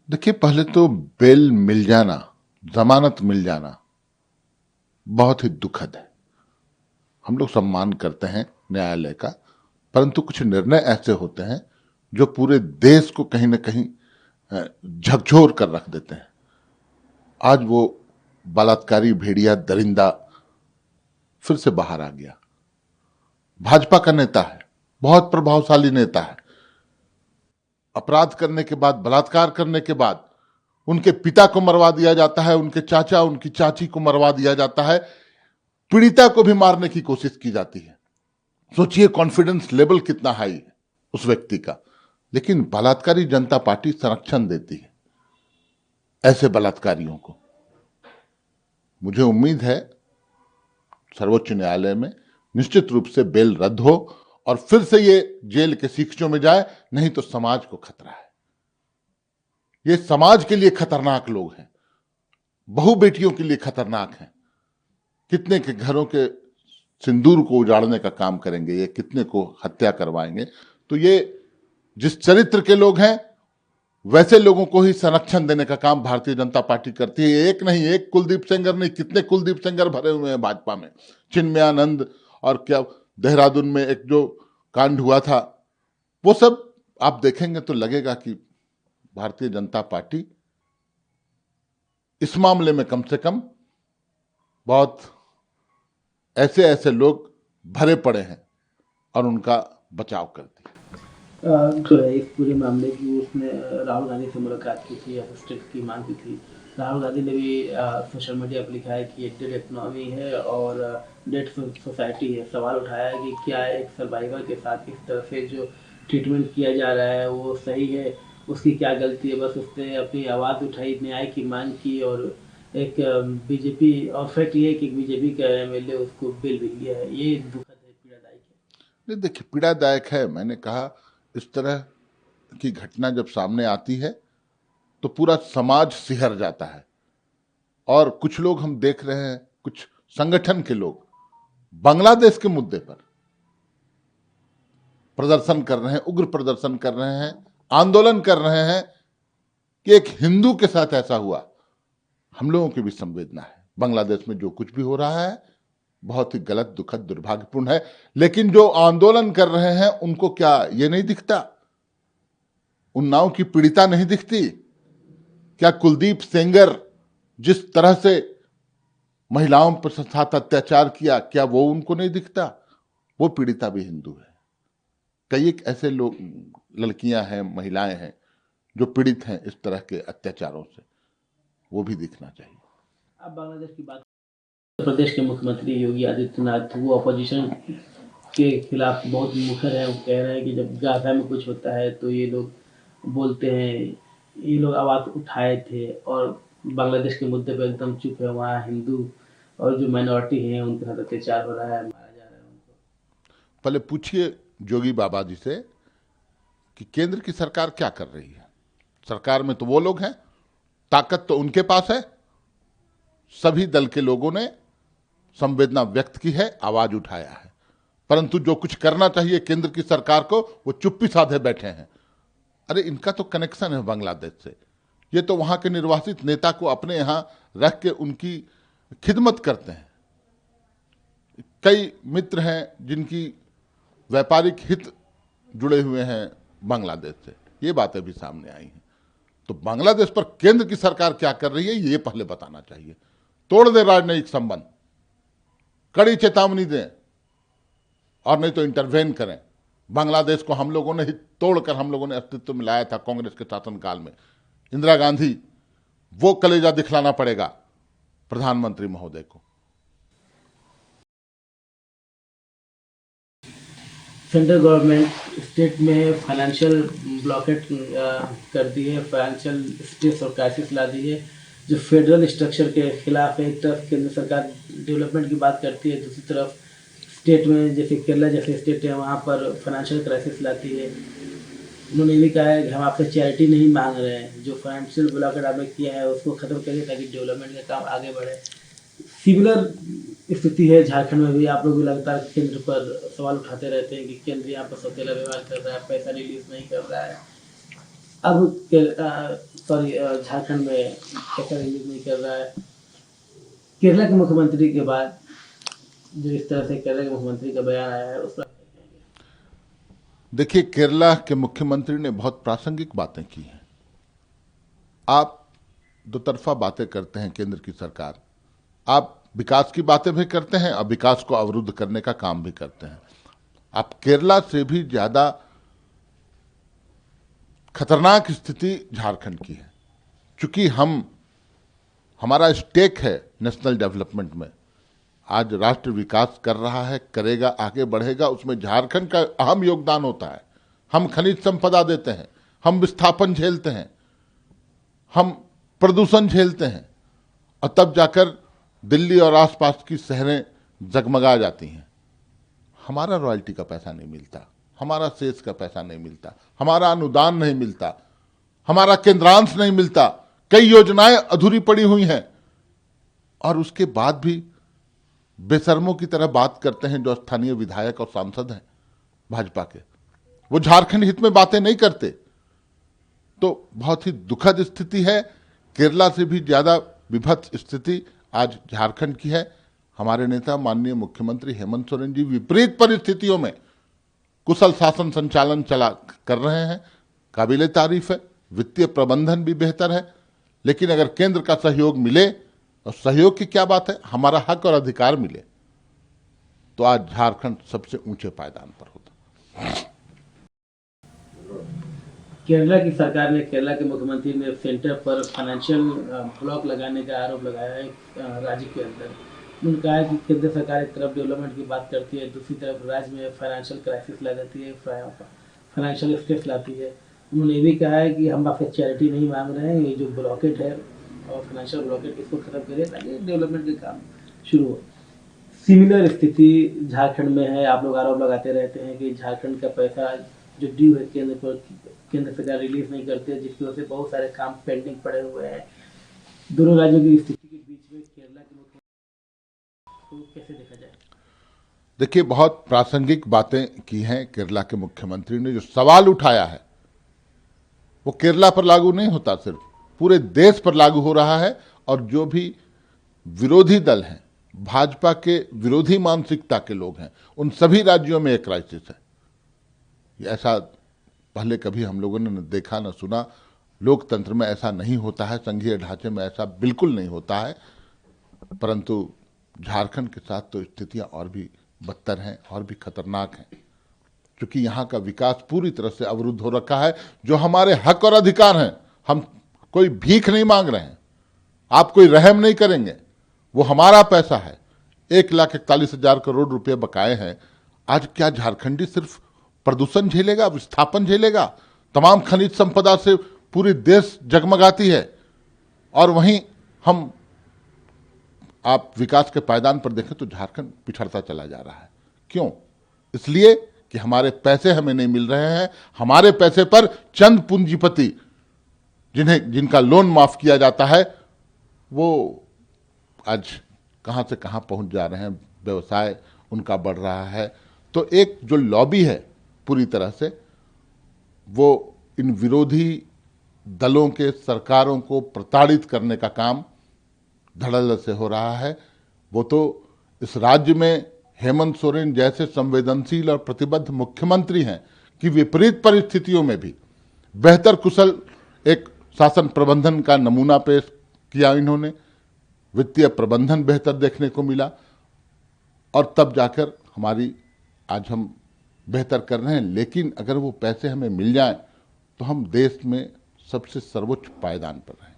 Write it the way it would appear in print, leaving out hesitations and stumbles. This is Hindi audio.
देखिए, पहले तो बेल मिल जाना, जमानत मिल जाना बहुत ही दुखद है। हम लोग सम्मान करते हैं न्यायालय का, परंतु कुछ निर्णय ऐसे होते हैं जो पूरे देश को कहीं ना कहीं झकझोर कर रख देते हैं। आज वो बलात्कारी भेड़िया दरिंदा फिर से बाहर आ गया। भाजपा का नेता है, बहुत प्रभावशाली नेता है। अपराध करने के बाद, बलात्कार करने के बाद उनके पिता को मरवा दिया जाता है, उनके चाचा उनकी चाची को मरवा दिया जाता है, पीड़िता को भी मारने की कोशिश की जाती है। सोचिए कॉन्फिडेंस लेवल कितना हाई है उस व्यक्ति का। लेकिन बलात्कारी जनता पार्टी संरक्षण देती है ऐसे बलात्कारियों को। मुझे उम्मीद है सर्वोच्च न्यायालय में निश्चित रूप से बेल रद्द हो और फिर से ये जेल के शिक्षों में जाए, नहीं तो समाज को खतरा है। ये समाज के लिए खतरनाक लोग हैं, बहु बेटियों के लिए खतरनाक हैं। कितने के घरों के सिंदूर को उजाड़ने का काम करेंगे, ये कितने को हत्या करवाएंगे। तो ये जिस चरित्र के लोग हैं वैसे लोगों को ही संरक्षण देने का काम भारतीय जनता पार्टी करती है। एक नहीं, एक कुलदीप सेंगर नहीं, कितने कुलदीप सेंगर भरे हुए हैं भाजपा में। चिन्मयानंद और क्या देहरादून में एक जो कांड हुआ था, वो सब आप देखेंगे तो लगेगा कि भारतीय जनता पार्टी इस मामले में कम से कम बहुत ऐसे ऐसे लोग भरे पड़े हैं और उनका बचाव करती है। जो है इस पूरे मामले की उसने राहुल गांधी से मुलाकात की थी, असिस्टेंट की मांग की थी। राहुल गांधी ने भी सोशल मीडिया पर लिखा है कि ये डेड इकोनॉमी है और डेड सोसाइटी है। सवाल उठाया है कि क्या एक सर्वाइवर के साथ इस तरह से जो ट्रीटमेंट किया जा रहा है वो सही है, उसकी क्या गलती है। बस उसने अपनी आवाज़ उठाई, न्याय की मांग की और एक बीजेपी और फैक्ट ये है कि बीजेपी का एमएलए उसको बेल भी दिया है। ये दुखद है, पीड़ादायक है। नहीं, देखिए, पीड़ादायक है। मैंने कहा इस तरह की घटना जब सामने आती है तो पूरा समाज सिहर जाता है। और कुछ लोग हम देख रहे हैं, कुछ संगठन के लोग बांग्लादेश के मुद्दे पर प्रदर्शन कर रहे हैं, उग्र प्रदर्शन कर रहे हैं, आंदोलन कर रहे हैं कि एक हिंदू के साथ ऐसा हुआ। हम लोगों की भी संवेदना है, बांग्लादेश में जो कुछ भी हो रहा है बहुत ही गलत, दुखद, दुर्भाग्यपूर्ण है। लेकिन जो आंदोलन कर रहे हैं उनको क्या ये नहीं दिखता? उन्नाव की पीड़िता नहीं दिखती? क्या कुलदीप सेंगर जिस तरह से महिलाओं पर साथ अत्याचार किया, क्या वो उनको नहीं दिखता? वो पीड़िता भी हिंदू है। कई एक ऐसे लोग, लड़कियां हैं, महिलाएं हैं जो पीड़ित हैं इस तरह के अत्याचारों से, वो भी दिखना चाहिए। अब बांग्लादेश की बात, उत्तर प्रदेश के मुख्यमंत्री योगी आदित्यनाथ वो अपोजिशन के खिलाफ बहुत मुखर है। वो कह रहे हैं कि जब गाजा में कुछ होता है तो ये लोग बोलते हैं, ये लोग आवाज़ उठाए थे और बांग्लादेश के मुद्दे पर एकदम चुप है। वहाँ हिंदू और जो माइनॉरिटी हैं उनके साथ अत्याचार हो रहा है, मारा जा रहा है उनको। पहले पूछिए जोगी बाबा जी से कि केंद्र की सरकार क्या कर रही है। सरकार में तो वो लोग हैं, ताकत तो उनके पास है। सभी दल के लोगों ने संवेदना व्यक्त की है, आवाज उठाया है, परंतु जो कुछ करना चाहिए केंद्र की सरकार को वो चुप्पी साधे बैठे हैं। अरे इनका तो कनेक्शन है बांग्लादेश से। ये तो वहां के निर्वासित नेता को अपने यहां रख के उनकी खिदमत करते हैं। कई मित्र हैं जिनकी व्यापारिक हित जुड़े हुए हैं बांग्लादेश से। ये बातें भी सामने आई हैं। तो बांग्लादेश पर केंद्र की सरकार क्या कर रही है ये पहले बताना चाहिए। तोड़ दे राजनयिक संबंध, कड़ी चेतावनी दें और नहीं तो इंटरवेन करें। बांग्लादेश को हम लोगों ने ही तोड़कर हम लोगों ने अस्तित्व में लाया था कांग्रेस के शासनकाल में। इंदिरा गांधी, वो कलेजा दिखलाना पड़ेगा प्रधानमंत्री महोदय को। सेंट्रल गवर्नमेंट स्टेट में फाइनेंशियल ब्लॉकेट कर दी है, फाइनेंशियल स्ट्रेस और क्राइसिस ला दी है जो फेडरल स्ट्रक्चर के खिलाफ है। एक तरफ केंद्र सरकार डेवलपमेंट की बात करती है, दूसरी तरफ स्टेट में जैसे केरला जैसे स्टेट है वहाँ पर फाइनेंशियल क्राइसिस लाती है। उन्होंने ये भी कहा है कि हम आपसे चैरिटी नहीं मांग रहे हैं, जो फाइनेंशियल ब्लॉकेट आपने किया है उसको ख़त्म करिए ताकि डेवलपमेंट का काम आगे बढ़े। सिमिलर स्थिति है झारखंड में भी। आप लोग भी लगातार केंद्र पर सवाल उठाते रहते हैं कि केंद्र यहाँ पर सौतेला व्यवहार कर रहा है, पैसा रिलीज नहीं कर रहा है। अब सॉरी झारखंड में पैसा रिलीज नहीं कर रहा है। केरला के मुख्यमंत्री के बाद जो इस तरह से केरला के मुख्यमंत्री का बयान आया है उस पर देखिए, केरला के मुख्यमंत्री ने बहुत प्रासंगिक बातें की हैं। आप दो तरफा बातें करते हैं, केंद्र की सरकार, आप विकास की बातें भी करते हैं और विकास को अवरुद्ध करने का काम भी करते हैं। आप केरला से भी ज्यादा खतरनाक स्थिति झारखंड की है, क्योंकि हमारा स्टेक है नेशनल डेवलपमेंट में। आज राष्ट्र विकास कर रहा है, करेगा, आगे बढ़ेगा, उसमें झारखंड का अहम योगदान होता है। हम खनिज संपदा देते हैं, हम विस्थापन झेलते हैं, हम प्रदूषण झेलते हैं, और तब जाकर दिल्ली और आसपास की शहरें जगमगा जाती हैं। हमारा रॉयल्टी का पैसा नहीं मिलता, हमारा सेस का पैसा नहीं मिलता, हमारा अनुदान नहीं मिलता, हमारा केंद्रांश नहीं मिलता, कई योजनाएं अधूरी पड़ी हुई हैं, और उसके बाद भी बेशर्मों की तरह बात करते हैं जो स्थानीय विधायक और सांसद हैं भाजपा के। वो झारखंड हित में बातें नहीं करते। तो बहुत ही दुखद स्थिति है। केरला से भी ज्यादा विभत्स स्थिति आज झारखंड की है। हमारे नेता माननीय मुख्यमंत्री हेमंत सोरेन जी विपरीत परिस्थितियों में कुशल शासन संचालन कर रहे हैं, काबिले तारीफ है। वित्तीय प्रबंधन भी बेहतर है। लेकिन अगर केंद्र का सहयोग मिले, और सहयोग की क्या बात है, हमारा हक और अधिकार मिले, तो आज झारखंड सबसे ऊंचे पायदान पर होता। केरला की सरकार ने, केरला के मुख्यमंत्री ने सेंटर पर फाइनेंशियल ब्लॉक लगाने का आरोप लगाया है राज्य के अंदर। उन्होंने कहा है कि केंद्र सरकार एक तरफ डेवलपमेंट की बात करती है, दूसरी तरफ राज्य में फाइनेंशियल क्राइसिस ला देती है, फाइनेंशियल स्ट्रेस लाती है। उन्होंने ये भी कहा है कि हम आपसे चैरिटी नहीं मांग रहे हैं, ये जो ब्लॉकेट है और फाइनेंशियल ब्लॉकेट, इसको खत्म करिए ताकि डेवलपमेंट के काम शुरू हो। सिमिलर स्थिति झारखंड में है। आप लोग आरोप लगाते रहते हैं कि झारखंड का पैसा जो ड्यू है केंद्र पर, केंद्र सरकार रिलीज नहीं करती है, जिसकी वजह से बहुत सारे काम पेंडिंग पड़े हुए हैं। दोनों राज्यों की स्थिति के बीच में केरला के मुख्यमंत्री को कैसे देखा जाए? देखिए, बहुत प्रासंगिक बातें की हैं केरला के मुख्यमंत्री ने। जो सवाल उठाया है वो केरला पर लागू नहीं होता, सिर्फ पूरे देश पर लागू हो रहा है। और जो भी विरोधी दल हैं, भाजपा के विरोधी मानसिकता के लोग हैं, उन सभी राज्यों में एक क्राइसिस है। ऐसा पहले कभी हम लोगों ने न देखा न सुना। लोकतंत्र में ऐसा नहीं होता है, संघीय ढांचे में ऐसा बिल्कुल नहीं होता है। परंतु झारखंड के साथ तो स्थितियां और भी बदतर हैं, और भी खतरनाक हैं, क्योंकि यहाँ का विकास पूरी तरह से अवरुद्ध हो रखा है। जो हमारे हक और अधिकार हैं, हम कोई भीख नहीं मांग रहे हैं, आप कोई रहम नहीं करेंगे, वो हमारा पैसा है। 1,41,000 करोड़ रुपए बकाए हैं। आज क्या झारखंडी सिर्फ प्रदूषण झेलेगा, विस्थापन झेलेगा? तमाम खनिज संपदा से पूरी देश जगमगाती है, और वहीं आप विकास के पायदान पर देखें तो झारखंड पिछड़ता चला जा रहा है। क्यों? इसलिए कि हमारे पैसे हमें नहीं मिल रहे हैं। हमारे पैसे पर चंद पूंजीपति, जिनका लोन माफ किया जाता है, वो आज कहां से कहां पहुंच जा रहे हैं। व्यवसाय उनका बढ़ रहा है। तो एक जो लॉबी है पूरी तरह से, वो इन विरोधी दलों के, सरकारों को प्रताड़ित करने का काम धड़ल्ले से हो रहा है। वो तो इस राज्य में हेमंत सोरेन जैसे संवेदनशील और प्रतिबद्ध मुख्यमंत्री हैं कि विपरीत परिस्थितियों में भी बेहतर कुशल एक शासन प्रबंधन का नमूना पेश किया इन्होंने। वित्तीय प्रबंधन बेहतर देखने को मिला, और तब जाकर आज हम बेहतर कर रहे हैं। लेकिन अगर वो पैसे हमें मिल जाएं तो हम देश में सबसे सर्वोच्च पायदान पर हैं।